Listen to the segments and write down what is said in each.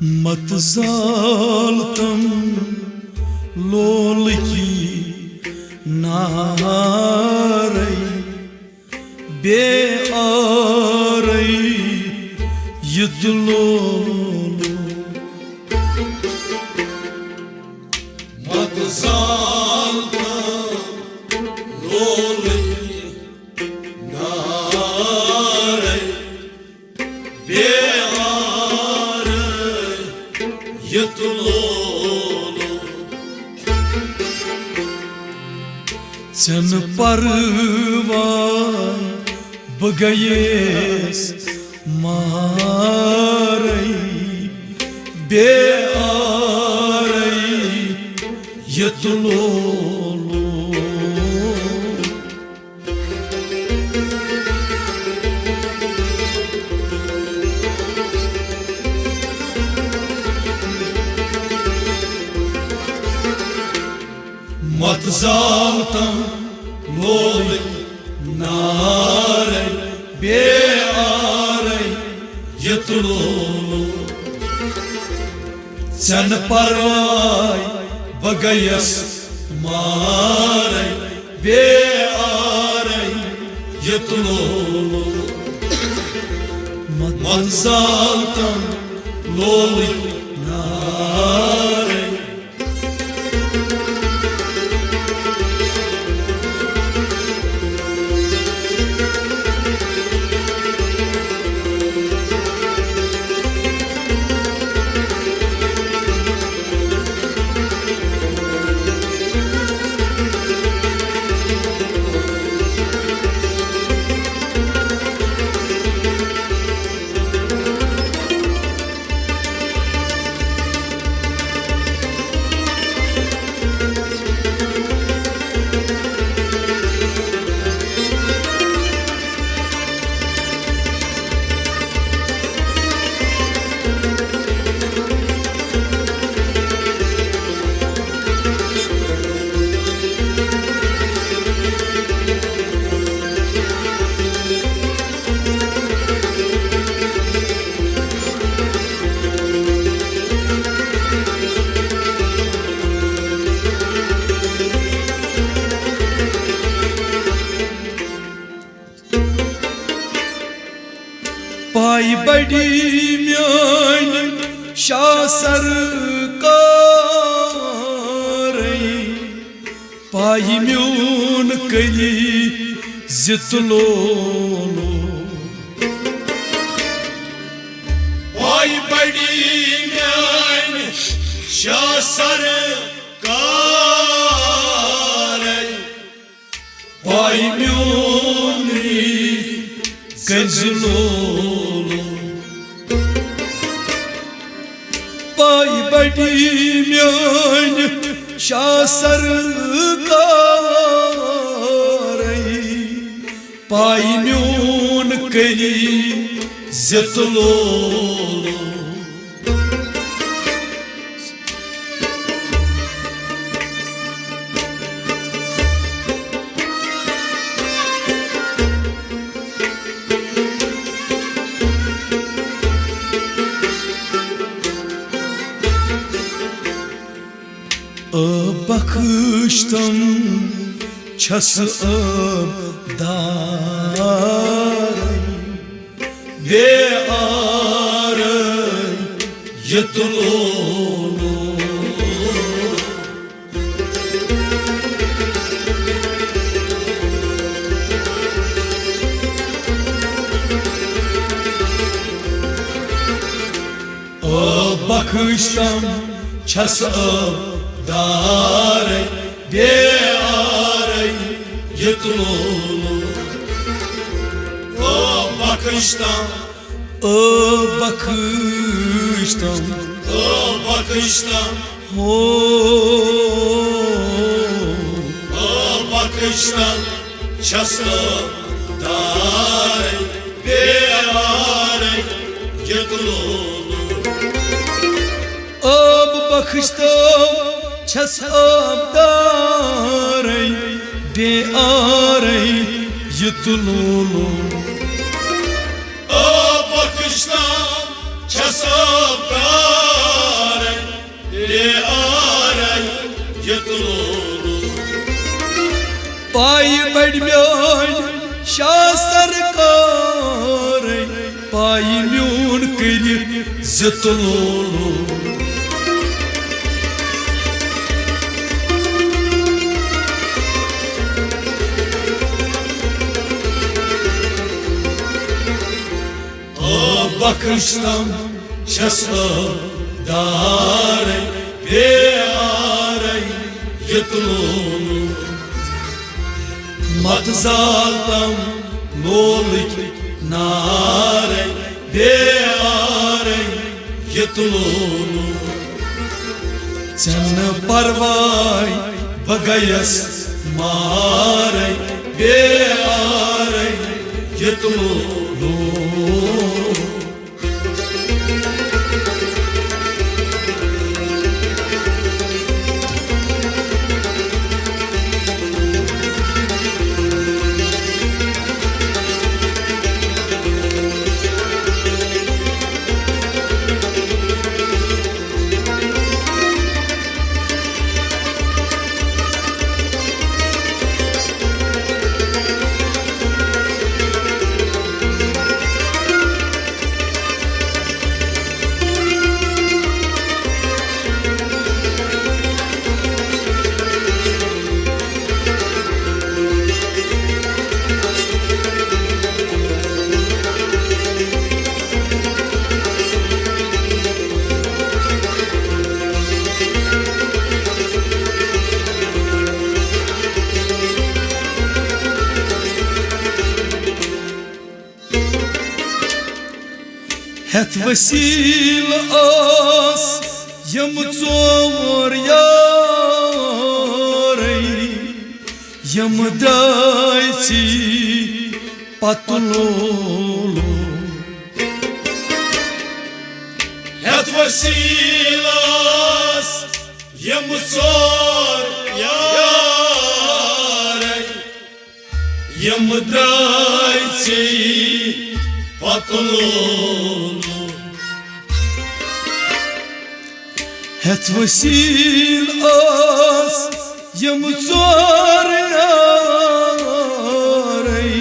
मत जालतम लोल की नारई बे आरई यदलोलो मत जालतम लोल की नारई बे चन परवाय बगयेस मारई बे आरई यतलोलो मत जालतम लोल नारई बे आरई यतलोलो चन परवाय बगयस मारई बे आरई यतलोलो मत जालतम लोल नारई पाई बड़ी म्यान शाह सरकारई पाई म्यून कली जितलोलो पाई बड़ी म्यान शाह सरकारई पाई म्यून कजलोलो पाई बड़ी म्यान शाह सरकारई पाई म्यून कली जितलोलो बख्शतम छस दारई बे आरई यतलोलो बख्शतम छस दारई बे आरई यतलोलो बख्शतम बख्शतम बख्शतम हो बख्शतम छस दारई बे आरई यतलोलो बख्शतम छस दारई बे आरई यतलोलो बख्शतम छस दारई सरकार पाई म्यून कर जितलोलो bakıştan çasa dare beare yıtlonu matzaltam lolik nare beare yıtlonu चन परवाय bagayas mare beare yıtlonu Het vasil as yam tzomor yarei yam daiti patulolo Het vasilas yamsor yare yamdaiti patulolo Het vasil as yam tzor yarei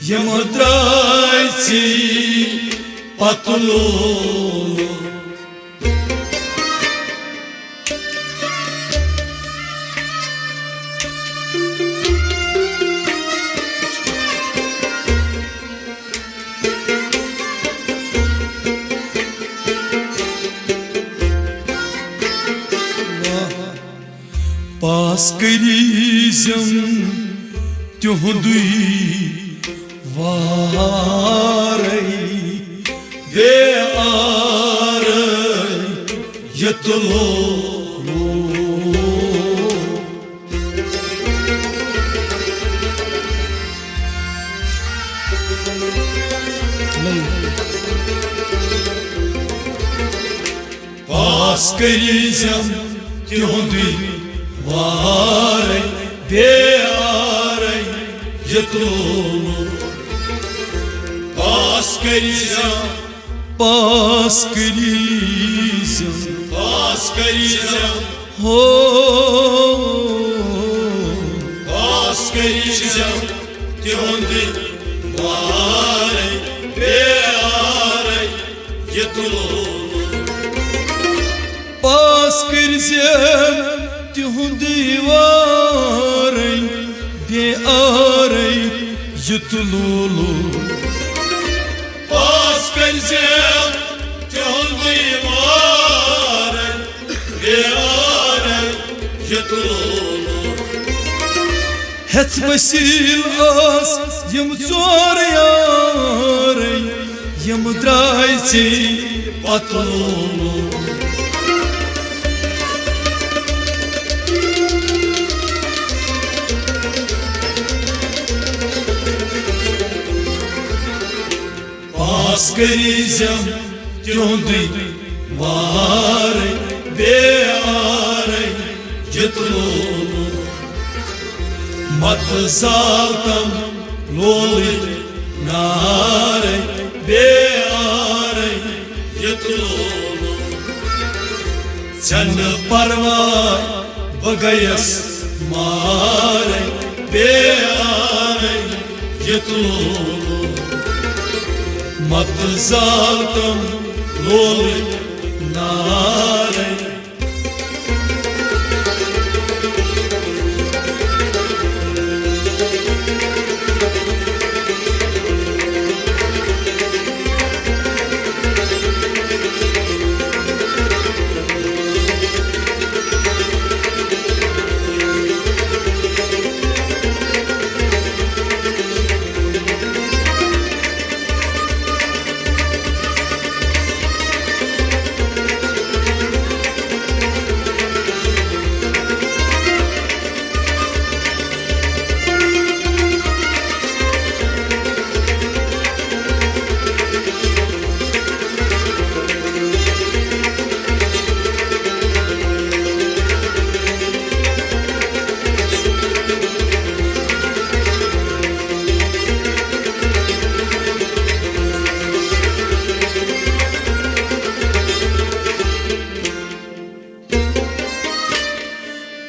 yam daiti patulolo Pas krizam tihudui varai ve aray yıtlolo Pas krizam tihudui varay ve aray yıtlolo Pas krizam pas krizam Paskarizam, ho paskarizam, tihonde, varey, bearey, yetulolu. pas krizam tihundi varay be aray yutululu Paskarizam, tihonde, varey, bearey, yetulolu. Het vasil as yam tzor yaray yam draiti patululu Paskarizam, tihonde, varey, bearey, yetulolu. Matzaltam, lolit, narey, bearey, yetulolu. Sen parvay, bagayas, marey, bearey, yıtılır. Mat zaltam lolit nare.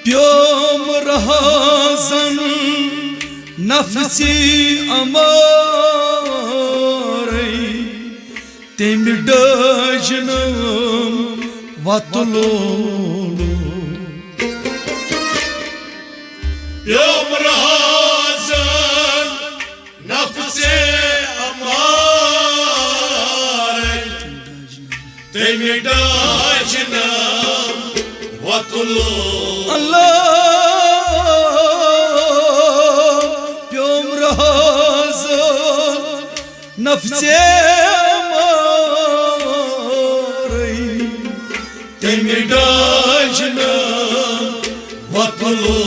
प्योम रहज़न नफसी अमारई तेम डजनम वतलोलो Yom razan nafse amare temidajnam vatulu Allah प्योम रहज़न नफसी अमारई तेम डजनम vatulu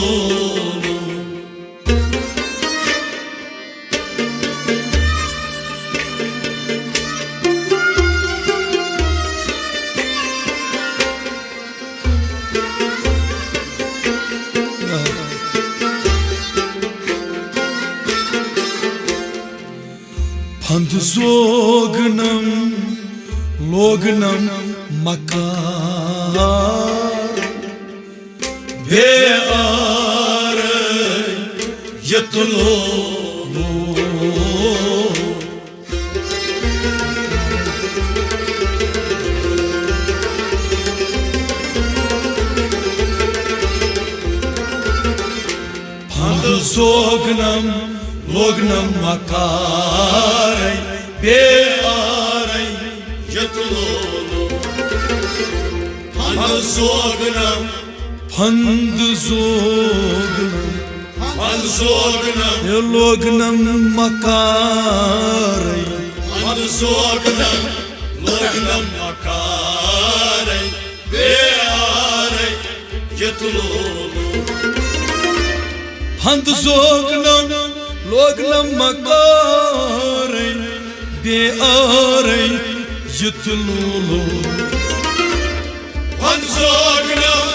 फंद सोगनम लोगनम मकार ve are yıtılır. फंद सोगनम लोगनम मकार Ve are yıtılır. Hanı sorgunam, फंद सोगनम hanı sorgunam, लोगनम मकार hanı sorgunam, lognam makare. Ve are yıtılır. फंद सोगनम लोगनम मकार बेआर युतलूलो Hanı sorgunam,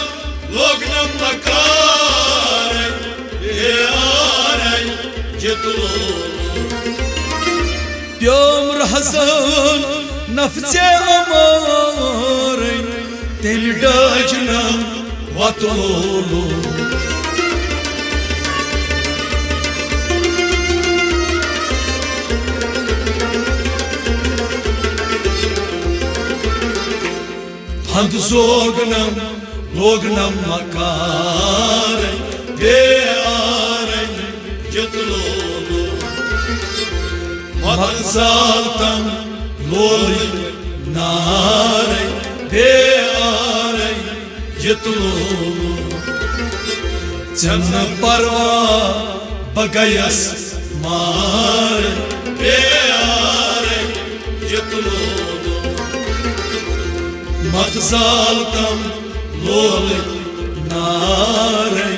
lognam makare. Ve are yıtılır. प्योम रहज़न नफसे अमार तेल डजनम वतलोलो फंद सोगनम लोगनम मकार Ve are yıtılır. मत सालतम लोलित नारे Beare यतलोलो चन परवा बगयस मार beare yıtılır. मत सालतम लोलित नारे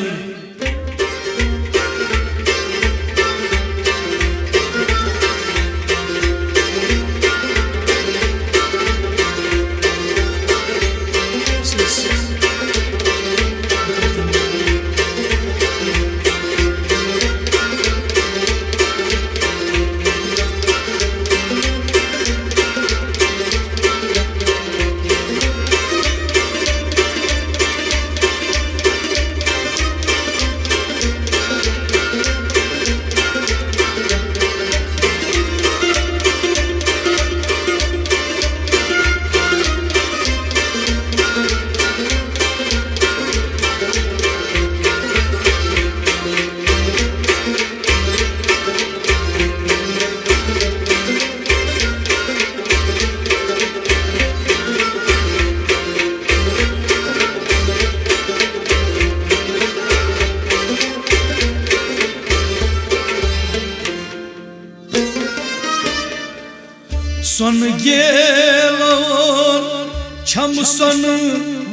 çam sanı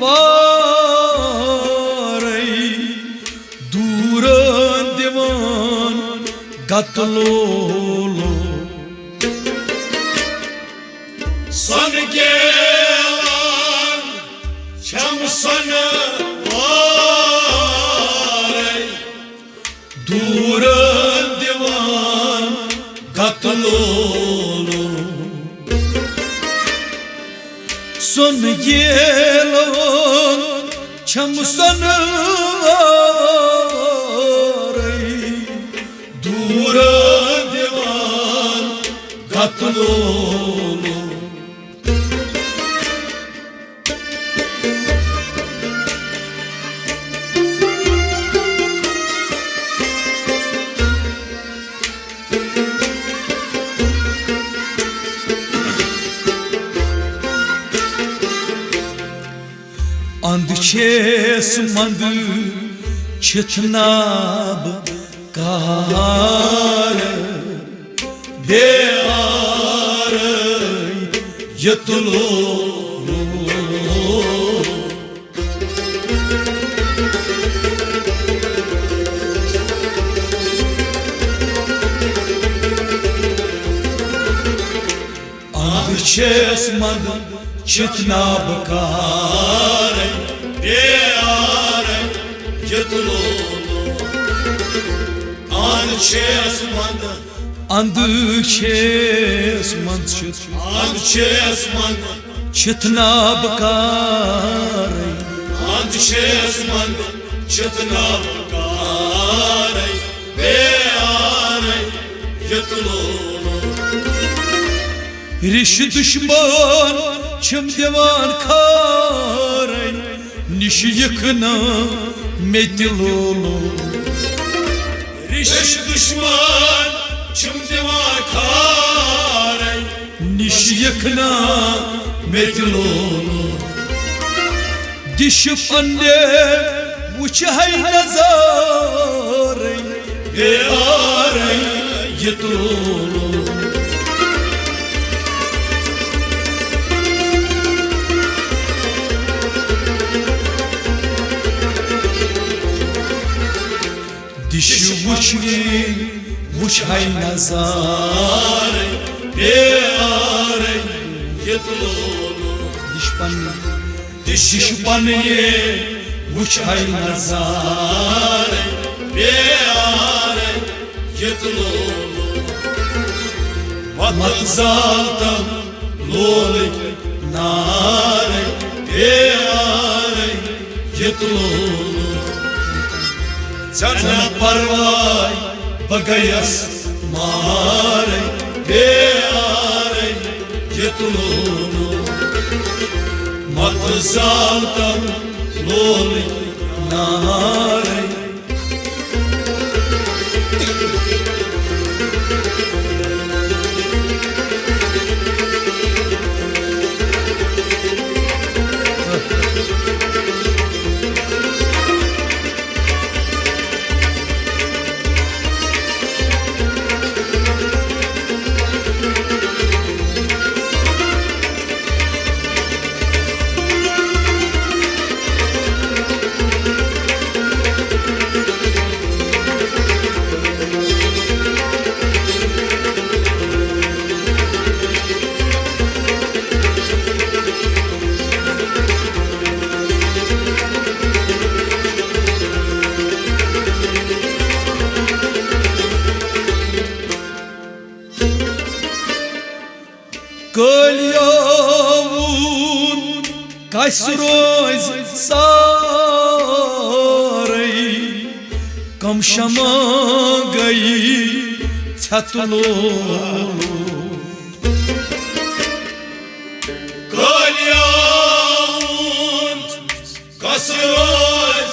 varey duran divan gatlolo Son gelan çam sanı varey duran divan gatlolo son gelan çam sanı varey duran divan gatlolo Andçes mandı çıtnab kar bear yatlo Andçes mandı çıtnab kar beare yatlo Andçes mandı Andçes mandı çıtnab kar Andçes mandı çıtnab kar beare yatlo Riş düşman çım devan kar niş yıkına metilolo Riş düşman çım devan kar niş yıkına metilolo dişip anne uçay nazar bear yetolo Dişi uçay nazar bear yetlo Dişpanı uçay nazar bear yetlo Matzaltam lolik nare bear yetlo Sana parvay bagayas mare beare yetulunu Matzaltam lolik nare Kăliavun Caisroiz sarei Cam șamagăi țeatulo Kăliavun Caisroiz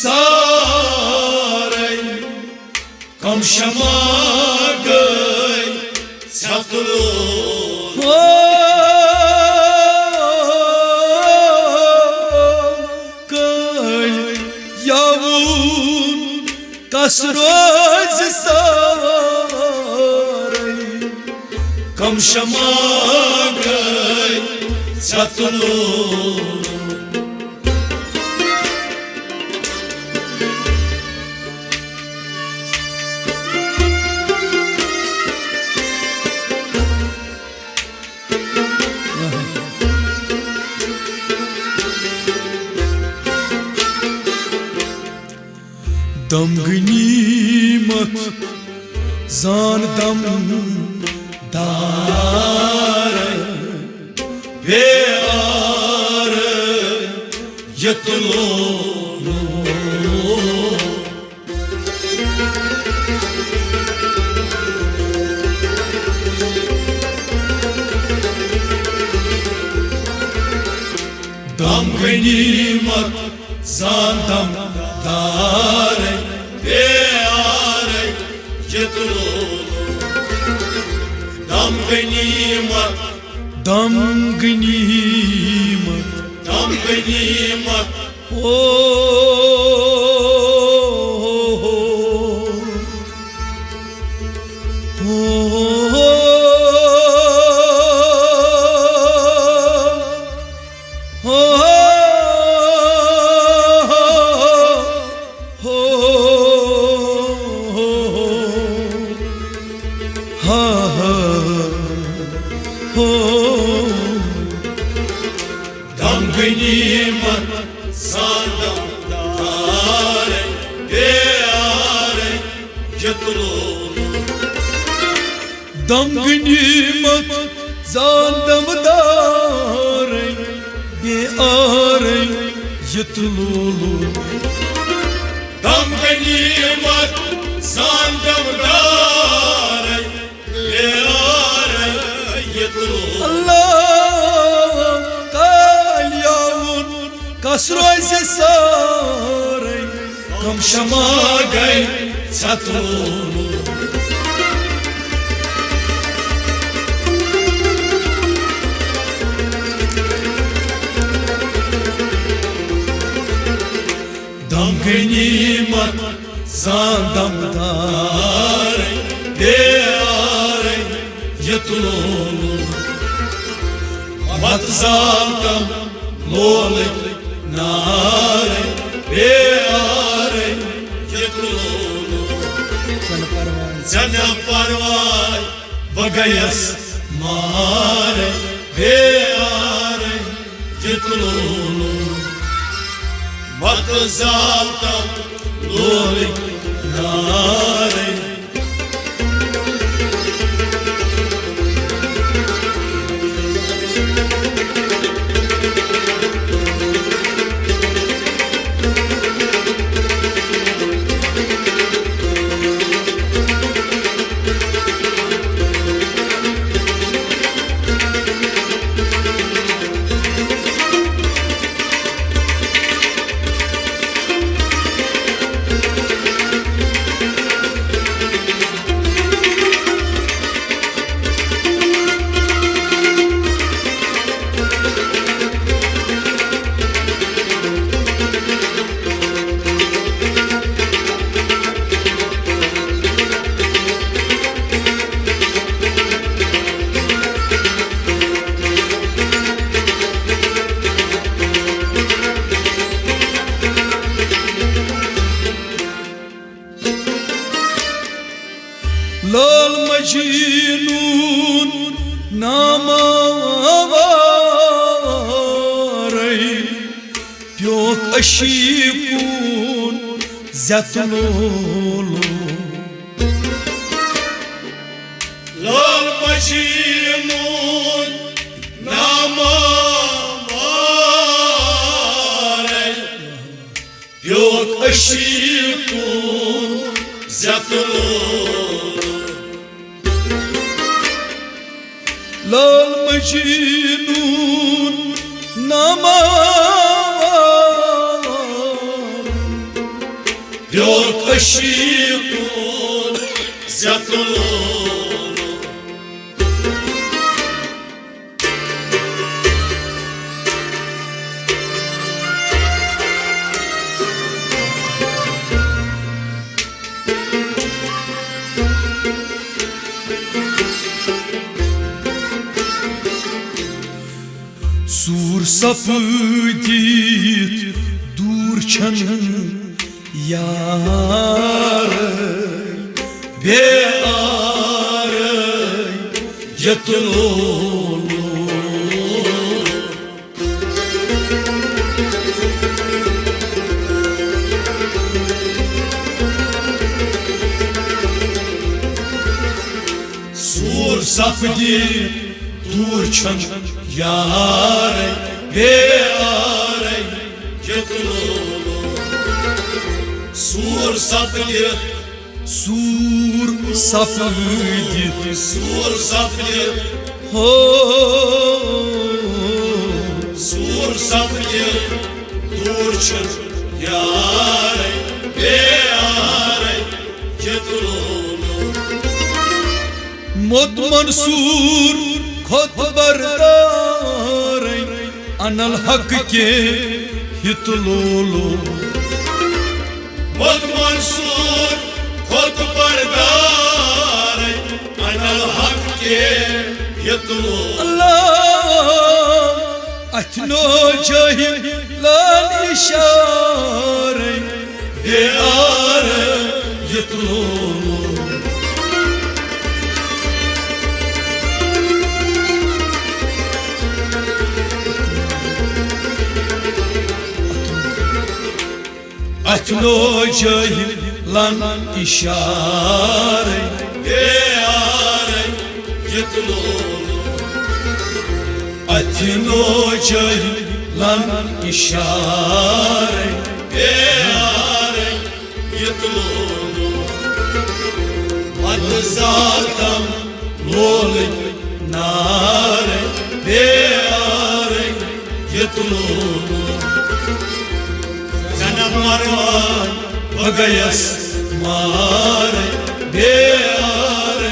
sarei Cam șamagăi țeatulo Casroz sarei Cam șamagăi çatılur. Dam gnimat zan dam Dare ve arı yatılır. Dam gnimat zan dam dare ve arı yatılır. Dam gnimat, dam gnimat dam gnimat, dam gnimat, sandam dare ve are yatılır. dam gnimat zan dam dare be are yatılulu Dam gnimat, sandam dare ve are yatılır. Allah kal yavun kasroy se sare kam shama gay Çatılır. Dam gnimat, zandam dare ve are yatılır. Mat zaltam lolik nare ve are yatılır. Sana parvay bagayas mare ve are yatılır. Mat zaltam lolik nare lal majnun namaray pyok ashikun zatlulu Lal majnun namare yok aşikun zatılır. lal majnun namaray Yok aşikun zatılır. सूर सपदीत दूर छन यार बेआर यतलो सूर सपदीत दूर छन यार बेआर यतलो सूर सपदीत हो सूर सपदीत दूर छन यार बेआर यतलो मोत मंसूर खुद बरदार अनल हक के हित लोलो मोत मंसूर खुद बरदार अनल हक के हित लोलो अल्लाह अथनो जहिल लान इशार बेआर हित लोलो अथनो जहिल लन इशारे बेआर यतलो अथनो जहिल लन इशारे बेआर यतलो मत जातम लोल नार बेआर यतलो मरवान बगयस मार बेआर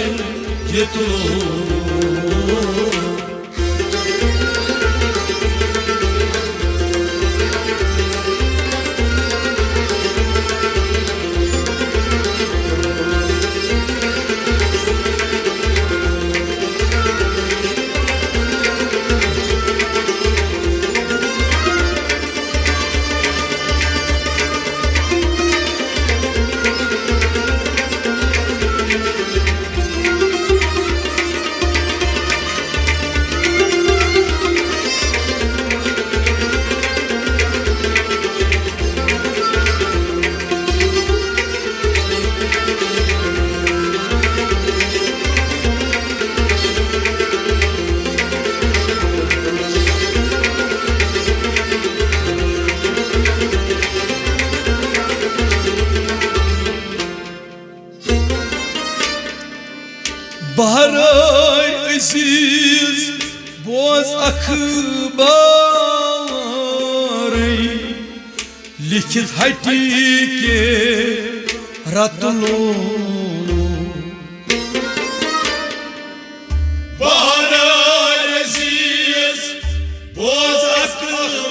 यतलो बहरार अजीज बोज अखबार लिखित हटी के रतलो बहरार अजीज बोज अखबार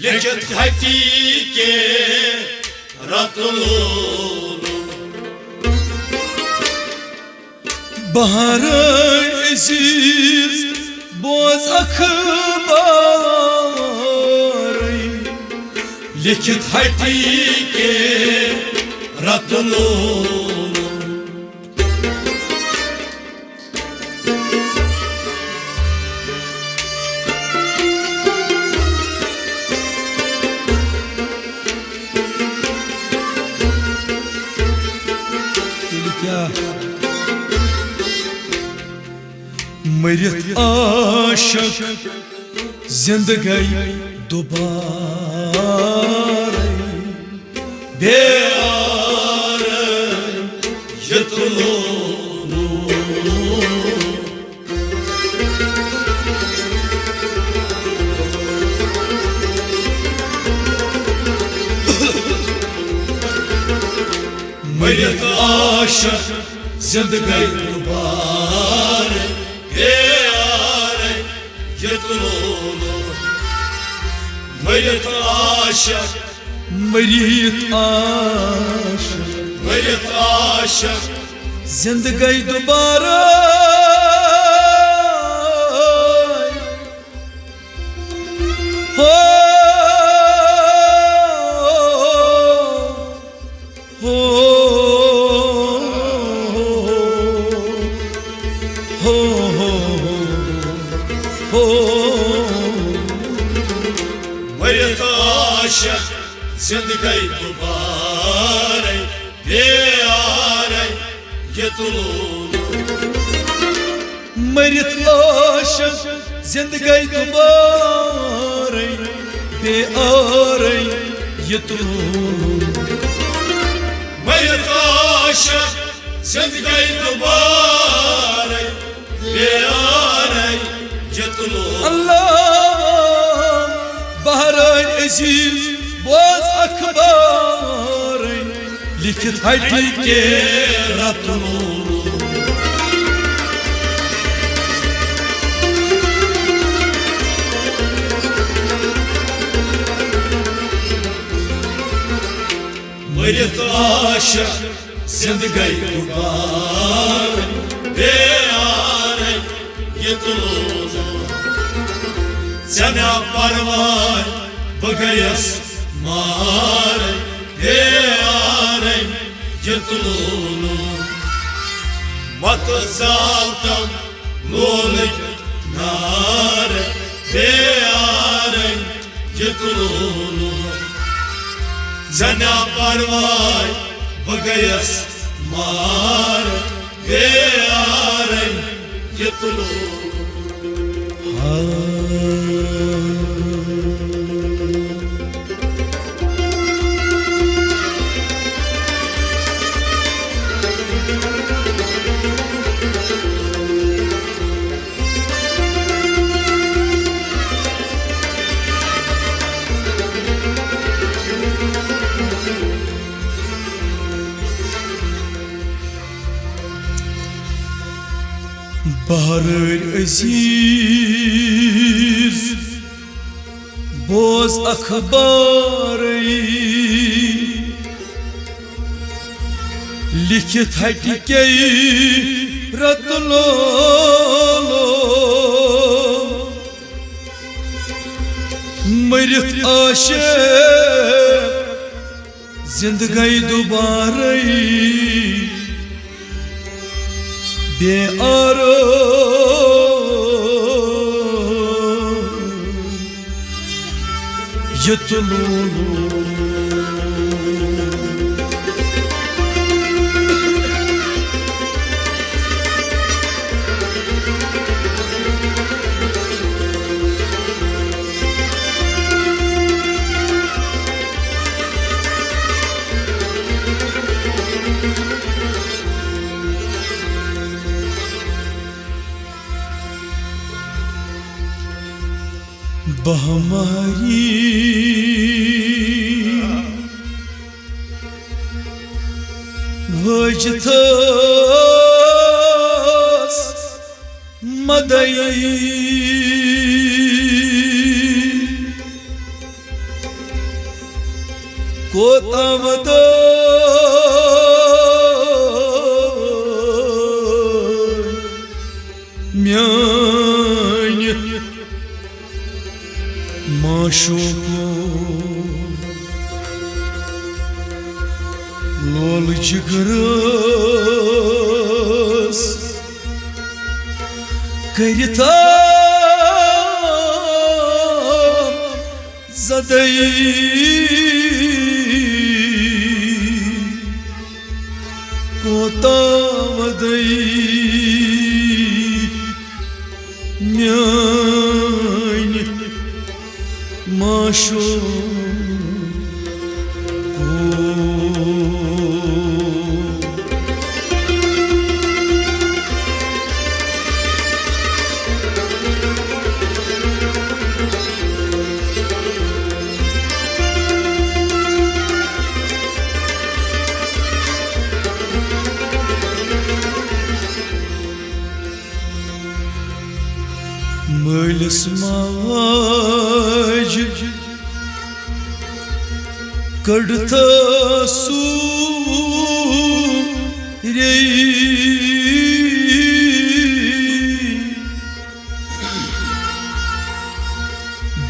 लिखित हटी के रतलो बहरार अजीज बोज अखबार लिखित हटी के रतलो क्या मरित आशक जिंदगी दोबारा बेआर यतलो मरित आशक जिंदगी दोबारा बेआर यतलो मरित आशक मरित आशक जिंदगी दोबारा हो मरित आशक जिंदगी दोबारे प्यारे ये तुलो मरित आशक जिंदगी दोबारे प्यारे ये तुलो मरित आशक जिंदगी दोबारे प्यारे ये तुलो अल्लाह बहरान अजीज बोझ अखबार लिखित हटी के रत्नों मरित आशक जिंदगी दोबारे प्यारे ये तुलो जना परवान बगयस मारे प्यारे ये तुलो मत जालतम लोलिक नारे प्यारे ये तुलो जना परवान बगयस मारे प्यारे ये तुलो बहरान अजीज बोझ अखबार लिखित हटी के रत्नो मरित आशक जिंदगी दोबारा बेआरो ये तुलो बहमारी वजथस मदई कोतमद म्यान माशोको लोल जिगरस करिता जदई कोतावदई म्यान माशो मलस माज कड़ता सूरे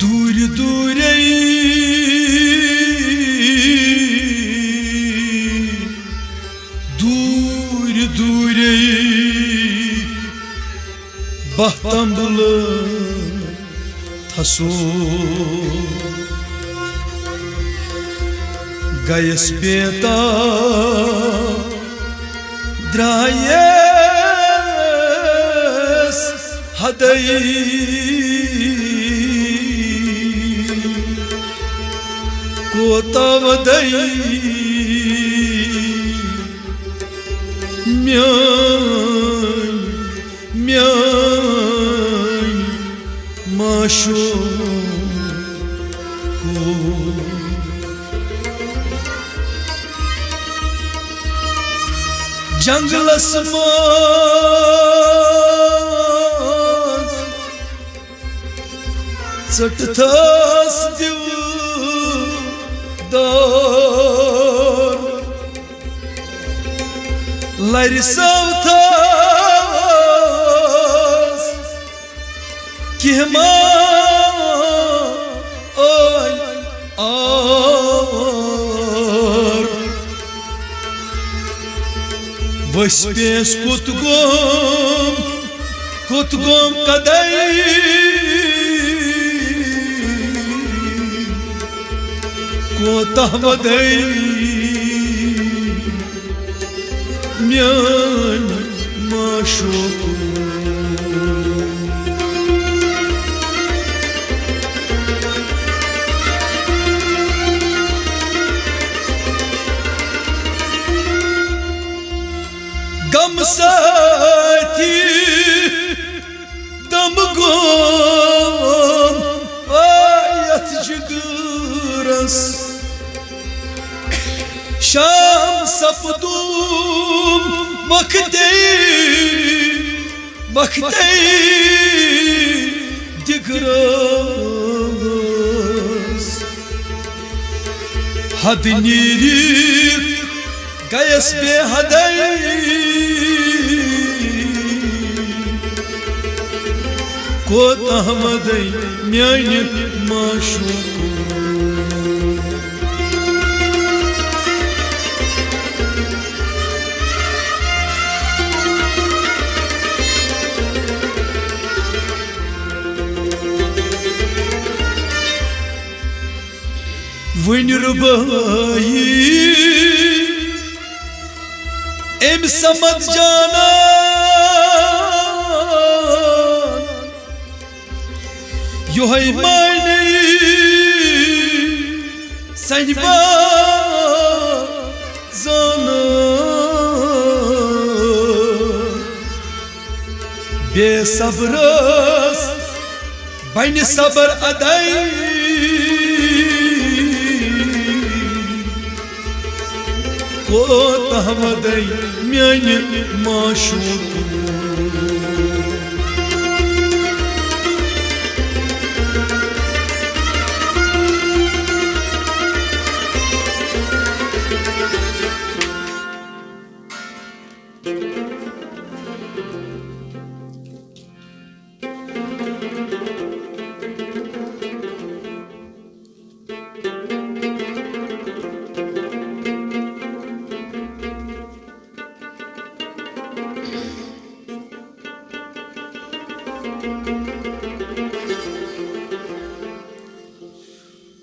दूर दूर दूर दूर बहतम्बल हसो गयस बेता द्रायस हदई कोता वदई म्यान माशो को जंगलस मज चटथस दिव दर लरि सवथस किहमा ओय आर वस्पेस कुतगोम कदई कोतह वदई म्यान माशो गम साथी दम गोम आयत जिगरस शाम सपदूम वक्ते दिगरस हद नीरीत गयस बेहदई कोतह वदई म्यान माशो वन रुबाई एम समझ जाना योहै मायने सजबा जाना बेसब्रस बन सबर अदई कोतह वदई म्यान माशो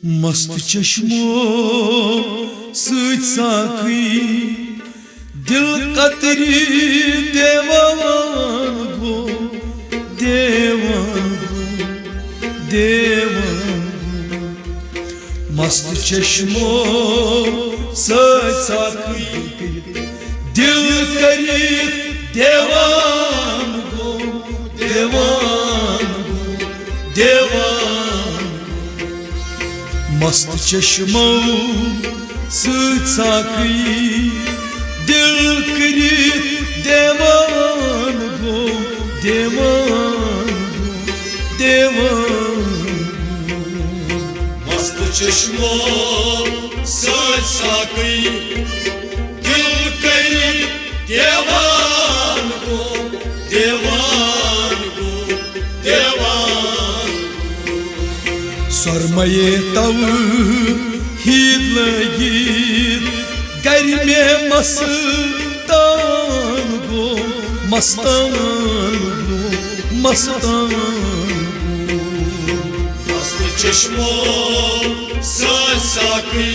मस्त चश्मो सच साकी दिल कतरी देवान गो मस्त चश्मो सच साकी दिल करी देवान गो मस्त चश्मो सच साकी दिल करी देवान गो मस्त चश्मो सच साकी दिल करी देवान गो सरमये तव हीद लगित गर में मस्तान गो चश्मो साकी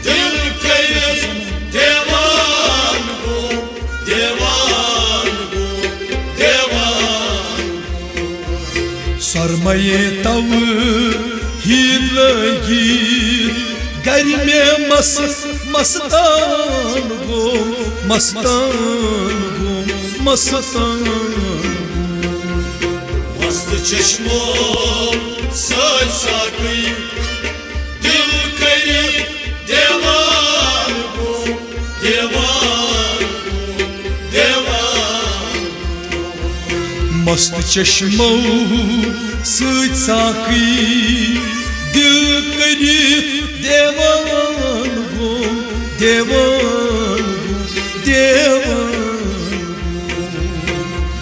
दिल कर देवान गो देवान गो देवान सरमये तव हीद लगी गर में मस्तान गो मस्तान गो मस्तान मस्त चश्मो साकी दिल कर देवान गो देवान गो देवान मस्त चश्मो साकी दिल करित देवान गो देवान गो देवान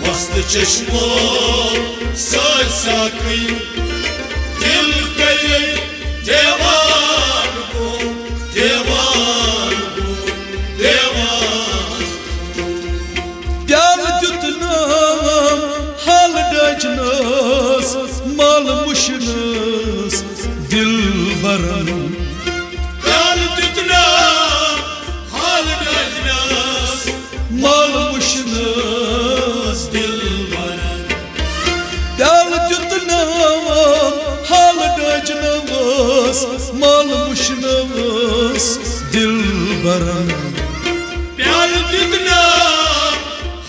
मस्त चश्मो साकी दिल कर देवान गो देवान गो देवान प्याल दितना हाल डजनस माल मुशनस दिल बरन प्याल दितना हाल डजनस माल मुशनस दिल बरन प्याल दितना हाल डजनस माल मुशनस दिल बरन प्याल दितना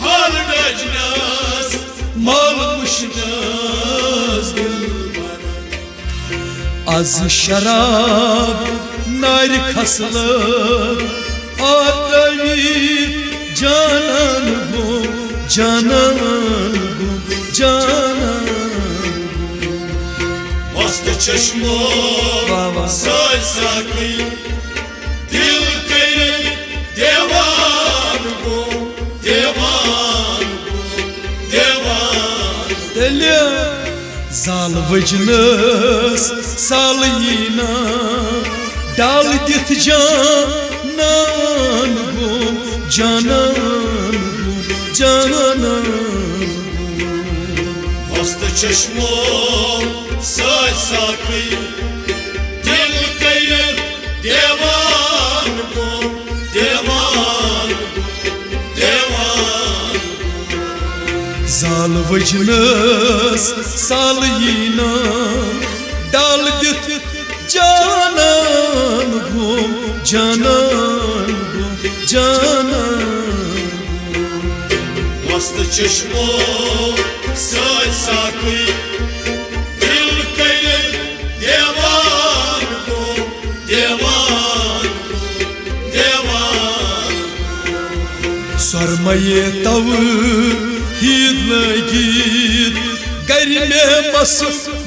हाल डजनस माल मुशनस दिल az şarab nar khasla atavi canan go canan go canan मस्त चश्मो साकी दिल कर देवान गो देवान गो देवान Delia zal vajnas salina dal dit janan go canan go canan मस्त चश्मो साकी दिल कर देवान गो देवान गो देवान zal vajnas salina dal dit canan go canan मस्त चश्मो साकी दिल कर देवान गो देवान गो देवान सरमये तव हीद लगी गर में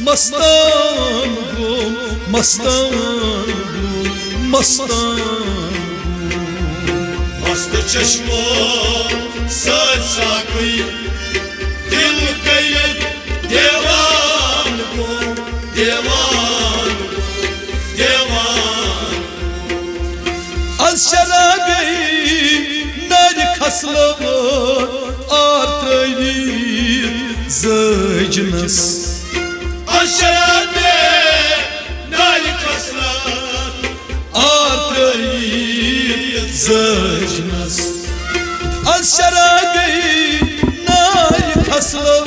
मस्तान गो मस्तान गो मस्तान मस्त चश्मो साकी दिल कर देवान गो देवान गो देवान az şarabe nar khasla artayı zajnas aşağıda nal kaslar artayı zajnas az şarabe nar khasla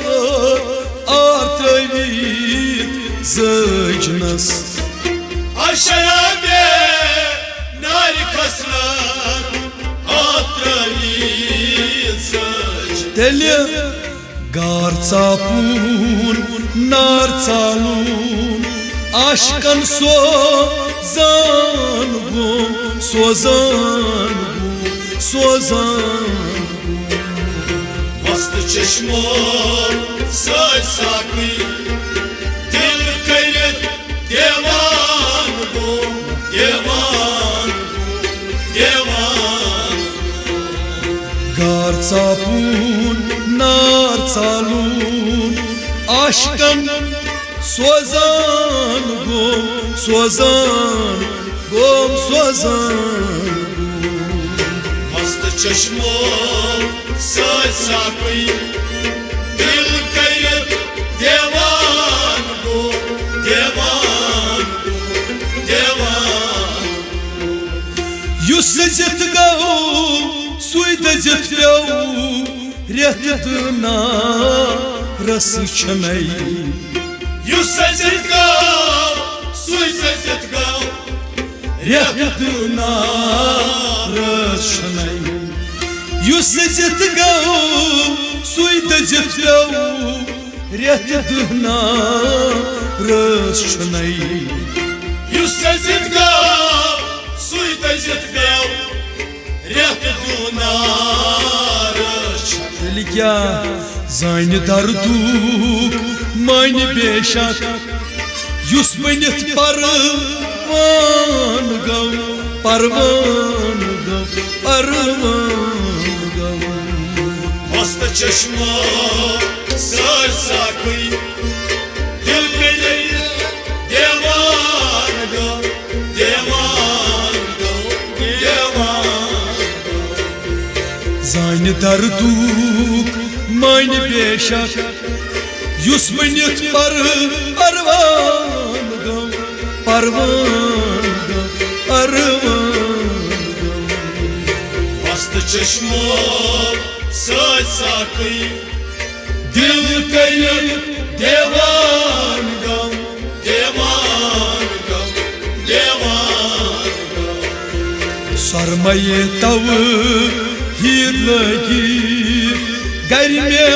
artayı zajnas aşağıda nal kaslar Delia gar sapun nar salun aşkan sozan go sozan go sozan मस्त चश्मो साकी दिल कर देवान गो देवान गो देवान gar sapun nar salun aşkan sozan go sozan gom sozan मस्त चश्मो साकी दिल कर देवान गो देवान सजित गौ सुई दजित प्यौ रेत नारस छनै युस सजित गौ सुई सजित गौ रेत नारस छनै युस सजित गौ सुई दजित प्यौ रेत नारस छनै युस सजित गौ सुई दजित प्यौ रेत नारस तेल क्या जान दर्दुक मान बेशक युस बनित परवान गौ परवान गौ परवान गौ मस्त चश्मा सर साकई दिल करे देवान गौ देवान गौ देवान जान दर्दुक मान बेशक युस बनित परवान गौ परवान गौ परवान गौ मस्त चश्मा सर साकई दिल करे देवान गौ देवान गौ देवान गौ सरमये तव हीर लगी गर में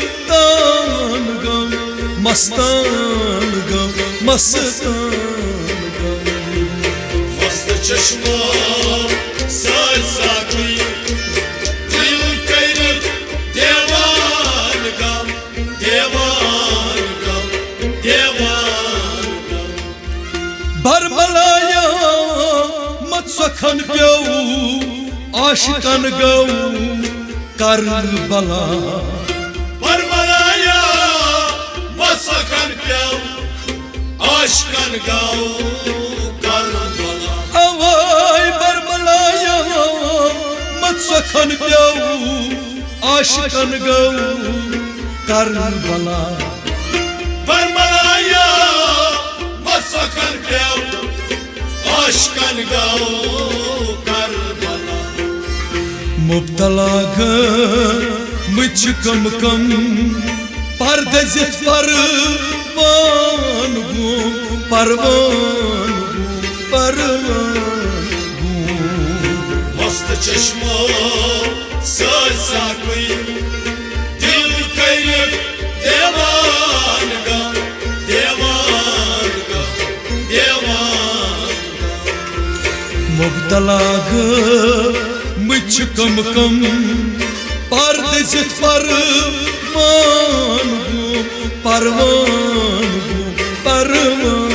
मस्तान गौ मस्तान गौ मस्तान गौ मस्त चश्मा सर साकई दिल करे देवान गौ देवान गौ देवान गौ बरबलाया मत सखन प्यौ आशिकन गौ करबला बरबलाया मत सखन प्यौ आशिकन गौ करबला अवाय बरबलाया मत सखन प्यौ आशिकन गौ करबला बरबलाया मत सखन प्यौ आशिकन गौ करबला मुब्तला मुझ कम कम परदजित परवान गो परवान गो परवान गो मस्त चश्मा सर साकई दिल करे देवान गौ देवान गौ देवान मुब्तला मुझ कम कम परदजित परवान गो परवान गो परवान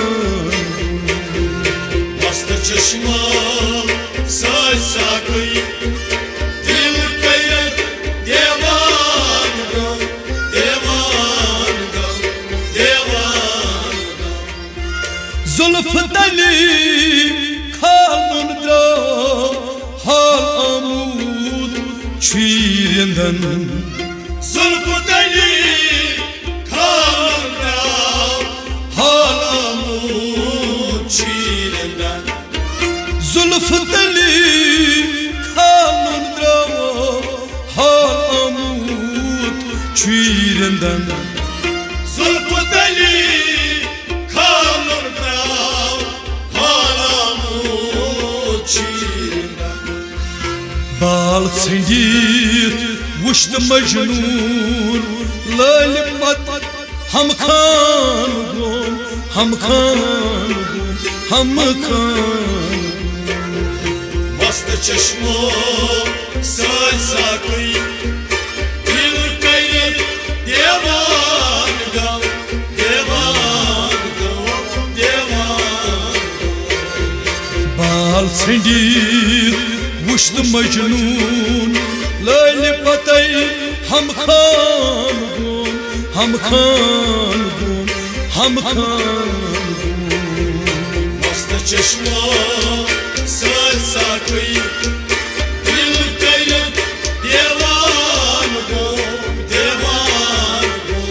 मस्त चश्मा सर साकई दिल करे देवान गौ देवान गौ देवान गौ जुल्फ तली खामुन द्रो हाल आमूद छीरंदन जुल्फ तली खामुन द्रो हाल आमूद छीरंदन जुल्फ तली खामुन द्रो हाल आमूद छीरंदन जुल्फ तली खामुन द्रो हाल आमूद छीरंदन बाल संगीत वुश्त मजनून लाल पत हम खान गो हम खान गो हम खान मस्त चश्मा सर साकई दिल करे देवान गौ देवान गौ देवान बाल संगीत वुश्त मजनून लाल पतई हम खान गो हम खान गो हम खान गो मस्त चश्मा सर साकई दिल करे देवान गौ देवान गौ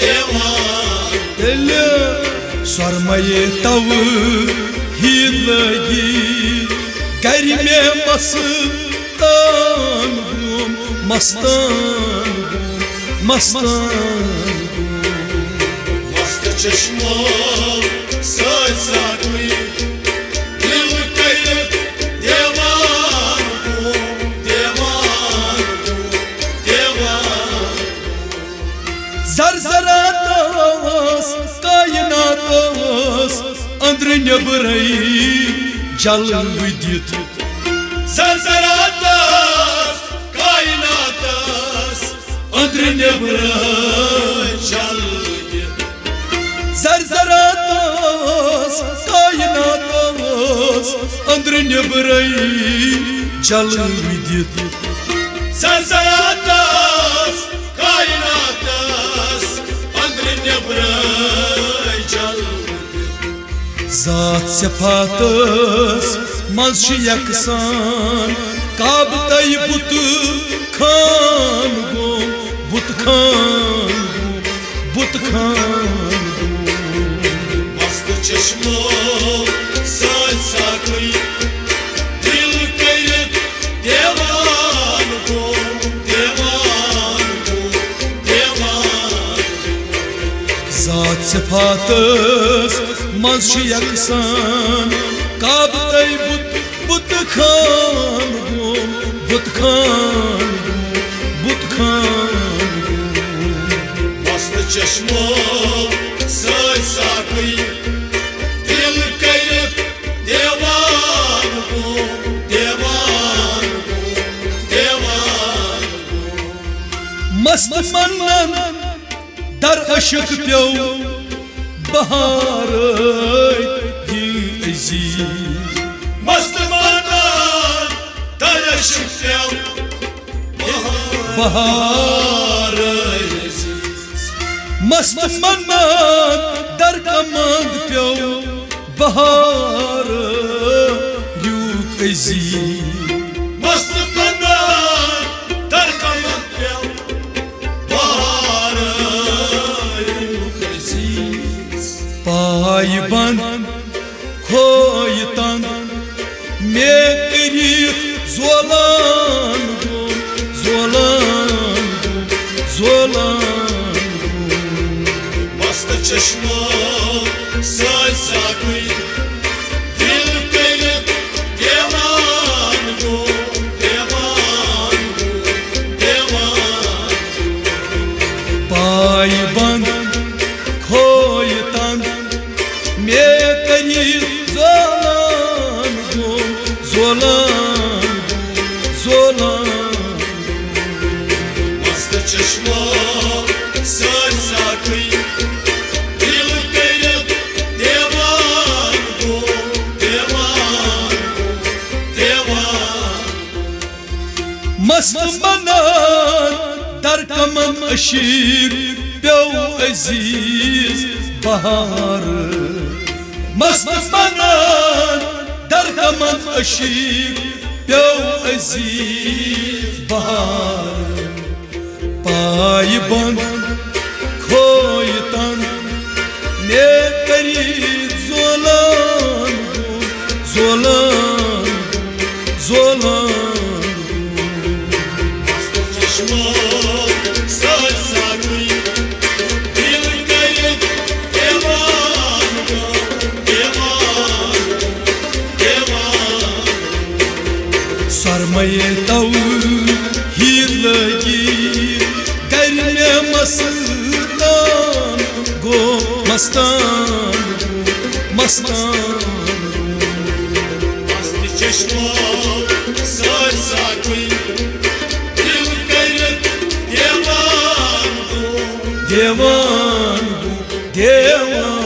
देवान दिल सरमये तव हीर लगी गर में मस्तान गुम मस्तान मस्तान मस्त चश्मो सच साथी दिल कयत देवान Zarzaratas kainatas andrı nebrai jalvidit Zarzaratas kainatas andrı nebrai jalvidit Zarzaratas kainatas andrı nebrai jalvidit Zarzaratas kainatas andrı nebrai jalvidit Zat sefatas mazşi yaksan kabtay but khan gom but khan Mast çeşmo saç sakı dil kayıt devan go Zat sefatas mazşi yaksan kabtay but khan gom but khan Mast çeşmo saç sakı dil kayıt devan go Mast mannan dar aşık pyo bahar di aziz Mast mannan dar aşık pyo bahar mast mannan dar kamand pyo bahar yuk aziz Mast mannan dar kamand pyo Payban koytan mekrit zolan Mast çeşmo saç sakı dil kayıt devan go Payban koytan mekrit zolan Mast çeşmo saç sakı dil kayıt devan go Mast manan dar kaman aşık pyo aziz bahar Mast manan dar kaman aşık pyo aziz bahar Payban koytan ne karit zolan çeşmo saç sakı dil kayıt devan go Sarmaye tav hirlagi garne mastan go mastan Mast çeşmo saç sakı dil kayıt devan go devan